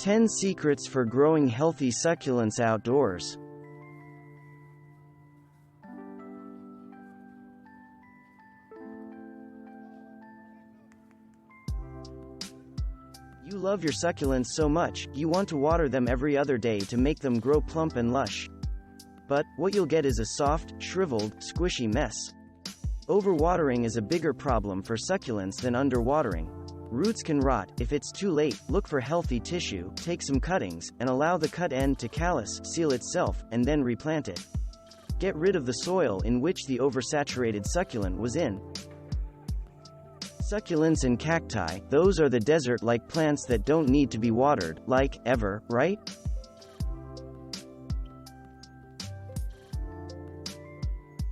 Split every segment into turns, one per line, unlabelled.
10 Secrets for Growing Healthy Succulents Outdoors. You love your succulents so much, you want to water them every other day to make them grow plump and lush. But what you'll get is a soft, shriveled, squishy mess. Overwatering is a bigger problem for succulents than underwatering. Roots can rot. If it's too late, look for healthy tissue, take some cuttings, and allow the cut end to callus, seal itself, and then replant it. Get rid of the soil in which the oversaturated succulent was in. Succulents and cacti, those are the desert-like plants that don't need to be watered, like, ever, right?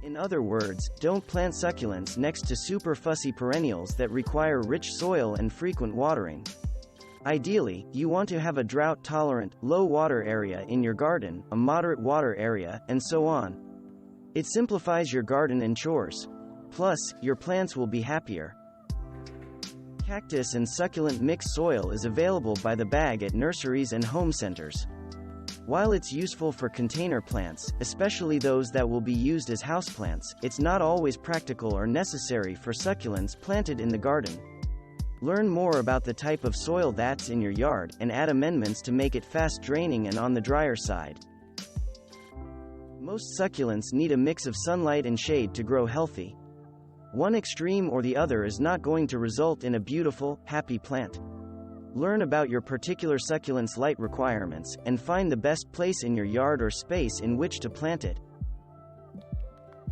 In other words, don't plant succulents next to super fussy perennials that require rich soil and frequent watering. Ideally, you want to have a drought-tolerant, low-water area in your garden, a moderate water area, and so on. It simplifies your garden and chores. Plus, your plants will be happier. Cactus and succulent mixed soil is available by the bag at nurseries and home centers. While it's useful for container plants, especially those that will be used as houseplants, it's not always practical or necessary for succulents planted in the garden. Learn more about the type of soil that's in your yard, and add amendments to make it fast draining and on the drier side. Most succulents need a mix of sunlight and shade to grow healthy. One extreme or the other is not going to result in a beautiful, happy plant. Learn about your particular succulent's light requirements, and find the best place in your yard or space in which to plant it.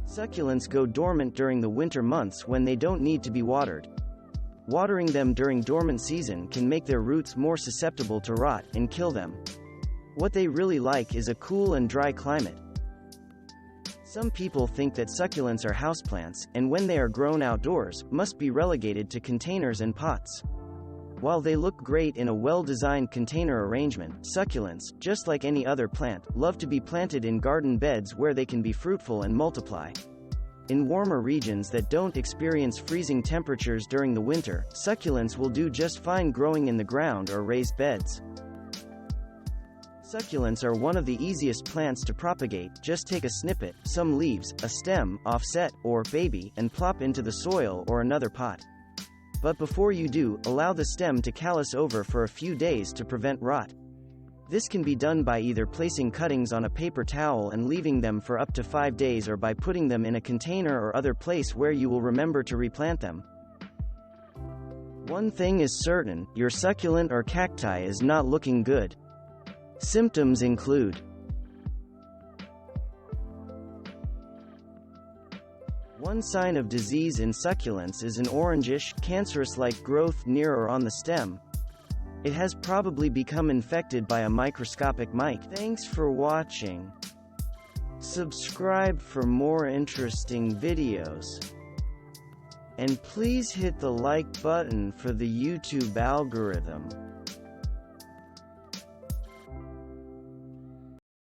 Succulents go dormant during the winter months when they don't need to be watered. Watering them during dormant season can make their roots more susceptible to rot and kill them. What they really like is a cool and dry climate. Some people think that succulents are houseplants, and when they are grown outdoors, must be relegated to containers and pots. While they look great in a well-designed container arrangement, succulents, just like any other plant, love to be planted in garden beds where they can be fruitful and multiply. In warmer regions that don't experience freezing temperatures during the winter, succulents will do just fine growing in the ground or raised beds. Succulents are one of the easiest plants to propagate. Just take a snippet, some leaves, a stem, offset, or baby, and plop into the soil or another pot. But before you do, allow the stem to callus over for a few days to prevent rot. This can be done by either placing cuttings on a paper towel and leaving them for up to 5 days, or by putting them in a container or other place where you will remember to replant them. One thing is certain, your succulent or cacti is not looking good. Symptoms include: one sign of disease in succulents is an orangish, cancerous-like growth near or on the stem. It has probably become infected by a microscopic mite. Thanks for watching. Subscribe for more interesting videos. And please hit the like button for the YouTube algorithm.